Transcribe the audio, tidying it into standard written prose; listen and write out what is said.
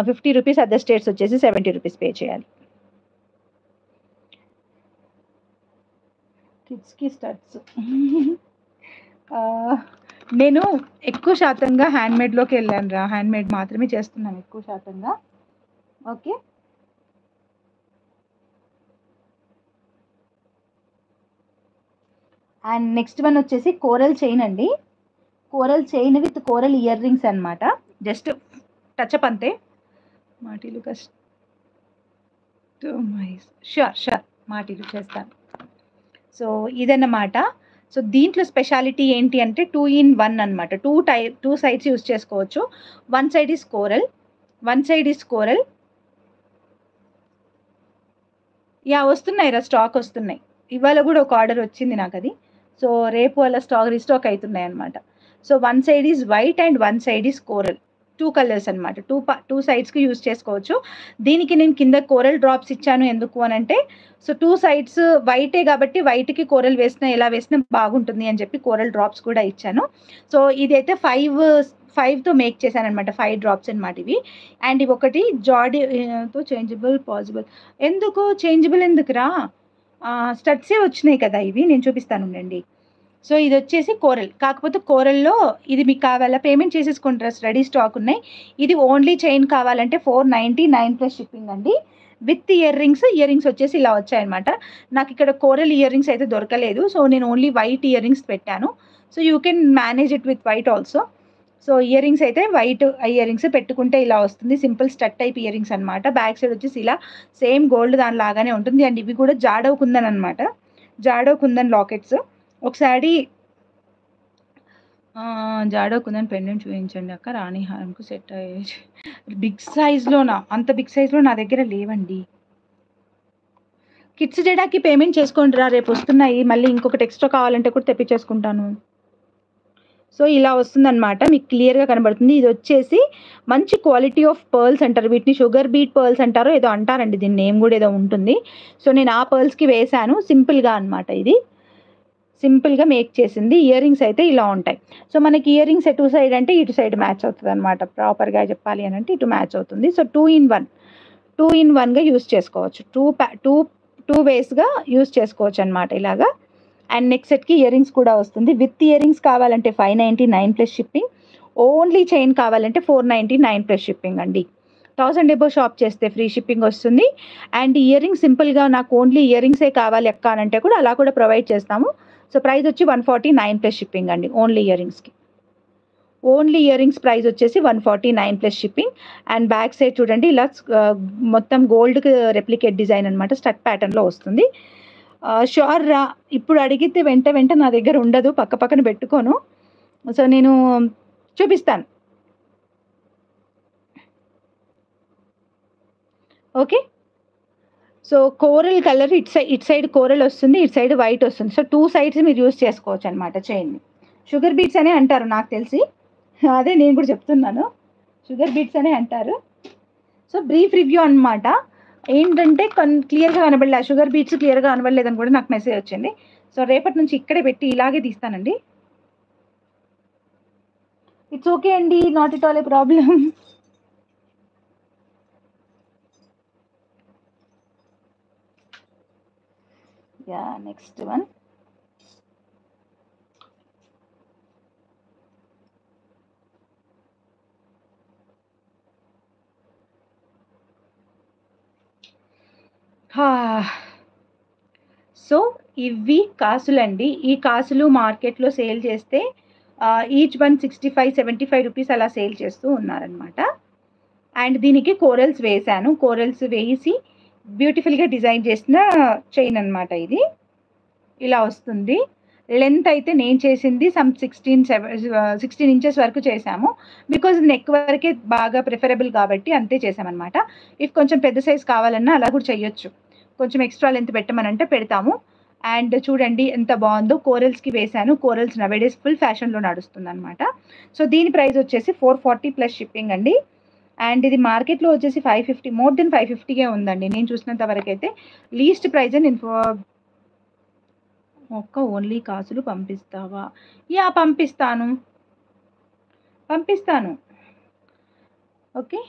50 rupees, other states వచ్చేసి 70 rupees pay చేయాలి. కిడ్స్‌కి స్టడ్స్. నేను ఎక్కువ శాతంగా హ్యాండ్‌మేడ్‌లోకి వెళ్ళానురా. హ్యాండ్‌మేడ్ మాత్రమే చేస్తున్నాను ఎక్కువ శాతంగా. ఓకే. అండ్ నెక్స్ట్ వన్ వచ్చేసి కోరల్ చైన్ అండి. Coral chain with coral ear rings అనమాట. జస్ట్ టచ్అప్ అంతే. మాటీలు కస్టమైజ్ షూర్ మాటీలు చేస్తాను. సో ఇదన్నమాట. సో దీంట్లో స్పెషాలిటీ ఏంటి అంటే 2 in 1 అనమాట. 2 సైడ్స్ యూజ్ చేసుకోవచ్చు. One side is coral. వస్తున్నాయిరా, స్టాక్ వస్తున్నాయి. ఇవాళ కూడా ఒక ఆర్డర్ వచ్చింది నాకు అది. సో రేపు అలా రీస్టాక్ అవుతున్నాయి అనమాట. So one side is white and one side is coral. 2 colours అనమాట. 2 సైడ్స్కి యూజ్ చేసుకోవచ్చు. దీనికి నేను కింద కోరల్ డ్రాప్స్ ఇచ్చాను. ఎందుకు అని అంటే, సో 2 సైడ్స్ వైటే కాబట్టి వైట్కి కోరల్ వేసినా ఎలా వేసినా బాగుంటుంది అని చెప్పి కోరల్ డ్రాప్స్ కూడా ఇచ్చాను. సో ఇదైతే 5తో మేక్ చేశాను అనమాట. 5 డ్రాప్స్ అనమాట ఇవి. అండ్ ఇవి ఒకటి జాడీతో చేంజబుల్ పాసిబుల్. చేంజబుల్ ఎందుకురా? స్టడ్సే వచ్చినాయి కదా ఇవి. నేను చూపిస్తాను ఉండండి. సో ఇది వచ్చేసి కోరల్. కాకపోతే కోరల్‌లో ఇది మీకు కావాలా పేమెంట్ చేసేసుకుంటారా, రెడీ స్టాక్ ఉన్నాయి. ఇది ఓన్లీ చైన్ కావాలంటే 499 ప్లస్ షిప్పింగ్ అండి. విత్ ఇయర్ రింగ్స్ వచ్చేసి ఇలా వచ్చాయన్నమాట. నాకు ఇక్కడ కోరల్ ఇయర్ రింగ్స్ అయితే దొరకలేదు. సో నేను ఓన్లీ వైట్ ఇయర్ రింగ్స్ పెట్టాను. So you can manage it with white also. So ear rings అయితే వైట్ ఇయర్ రింగ్స్ పెట్టుకుంటే ఇలా వస్తుంది. Simple stud type ear rings అనమాట. బ్యాక్ సైడ్ వచ్చేసి ఇలా సేమ్ గోల్డ్ దాని లాగానే ఉంటుంది. అండ్ ఇవి కూడా జాడవ్ కుందన్ అనమాట. జాడవ్ కుందన్ లాకెట్స్. ఒకసారి జాడో కుందన్ పెండెంట్ చూపించండి అక్క. రాణి హారంకు సెట్ అయ్యే బిగ్ సైజ్‌లోనా? అంత బిగ్ సైజ్‌లో నా దగ్గర లేవండి. కిడ్స్ జడాకి పేమెంట్ చేసుకోండిరా, రేపు వస్తున్నాయి. మళ్ళీ ఇంకొకటి ఎక్స్ట్రా కావాలంటే కూడా తెప్పించేసుకుంటాను. సో ఇలా వస్తుందన్నమాట. మీకు క్లియర్‌గా కనబడుతుంది. ఇది వచ్చేసి మంచి క్వాలిటీ ఆఫ్ పర్ల్స్ అంటారు. వీటిని షుగర్ బీట్ పర్ల్స్ అంటారో ఏదో అంటారండి. దీని నేమ్ కూడా ఏదో ఉంటుంది. సో నేను ఆ పర్ల్స్‌కి వేశాను. సింపుల్‌గా అనమాట ఇది. సింపుల్‌గా మేక్ చేసింది. ఇయర్ రింగ్స్ అయితే ఇలా ఉంటాయి. సో మనకి ఇయర్ రింగ్స్ ఎటు సైడ్ అంటే ఇటు సైడ్ మ్యాచ్ అవుతదనమాట. ప్రాపర్‌గా చెప్పాలి అనంటే ఇటు మ్యాచ్ అవుతుంది. సో 2 in 1గా యూజ్ చేసుకోవచ్చు. 2 వేస్‌గా యూజ్ చేసుకోవచ్చనమాట ఇలాగా. అండ్ నెక్స్ట్ సెట్‌కి ఇయర్ రింగ్స్ కూడా వస్తుంది. విత్ ఇయర్ రింగ్స్ కావాలంటే 599 ప్లస్ షిప్పింగ్. ఓన్లీ చైన్ కావాలంటే 499 ప్లస్ షిప్పింగ్ అండి. 1000 అబోవ్ షాప్ చేస్తే ఫ్రీ షిప్పింగ్ వస్తుంది. అండ్ ఇయర్ రింగ్స్ సింపుల్‌గా నాకు ఓన్లీ ఇయర్ రింగ్సే కావాలి అక్క అనంటే కూడా అలా కూడా ప్రొవైడ్ చేస్తాము. సో ప్రైస్ వచ్చి 149 ప్లస్ షిప్పింగ్ అండి. ఓన్లీ ఇయర్ రింగ్స్ ప్రైస్ వచ్చేసి 149 plus shipping. And back side చూడండి ఇలా మొత్తం గోల్డ్‌కి రెప్లికేట్ డిజైన్ అనమాట. స్టడ్ ప్యాటర్న్‌లో వస్తుంది. షూర్ రా, ఇప్పుడు అడిగితే వెంట నా దగ్గర ఉండదు. పక్కన పెట్టుకోను. సో నేను చూపిస్తాను. ఓకే. సో కోరల్ కలర్ ఇటు సైడ్ కోరల్ వస్తుంది. ఇటు సైడ్ వైట్ వస్తుంది. సో 2 సైడ్స్ మీరు యూజ్ చేసుకోవచ్చు అనమాట చైన్‌ని. షుగర్ బీట్స్ అనే అంటారు నాకు తెలిసి. అదే నేను కూడా చెప్తున్నాను. షుగర్ బీట్స్ అనే అంటారు. సో బ్రీఫ్ రివ్యూ అనమాట. ఏంటంటే క్లియర్‌గా కనబడలే. షుగర్ బీట్స్ క్లియర్‌గా కనబడలేదని కూడా నాకు మెసేజ్ వచ్చింది. సో రేపటి నుంచి ఇక్కడే పెట్టి ఇలాగే తీస్తానండి. ఇట్స్ ఓకే అండి. Not at all A problem. Next one. So ఇవి కాసులండి. ఈ కాసులు మార్కెట్‌లో సేల్ చేస్తే ఈచ్ వన్ 65, 75 రూపీస్ అలా సేల్ చేస్తూ ఉన్నారనమాట. అండ్ దీనికి కోరల్స్ వేశాను. కోరల్స్ వేసి బ్యూటిఫుల్‌గా డిజైన్ చేసిన చైన్ అనమాట ఇది. ఇలా వస్తుంది. లెంత్ అయితే నేను చేసింది 16 ఇంచెస్ వరకు చేశాము. బికాజ్ నెక్ వరకే బాగా ప్రిఫరబుల్ కాబట్టి అంతే చేశామనమాట. ఇఫ్ కొంచెం పెద్ద సైజ్ కావాలన్నా అలా కూడా చేయొచ్చు. కొంచెం ఎక్స్ట్రా లెంత్ పెట్టమనంటే పెడతాము. అండ్ చూడండి ఎంత బాగుందో. కోరల్స్‌కి వేశాను. కోరల్స్ నౌఏడేస్ ఫుల్ ఫ్యాషన్‌లో నడుస్తుందనమాట. సో దీని ప్రైస్ వచ్చేసి 440 ప్లస్ షిప్పింగ్ అండి. అండ్ ఇది మార్కెట్‌లో వచ్చేసి 550, మోర్ దెన్ 550కే ఉందండి. నేను చూసినంత వరకైతే లీస్ట్ ప్రైజే. నేను ఓన్లీ కాసులు పంపిస్తావా? పంపిస్తాను. ఓకే.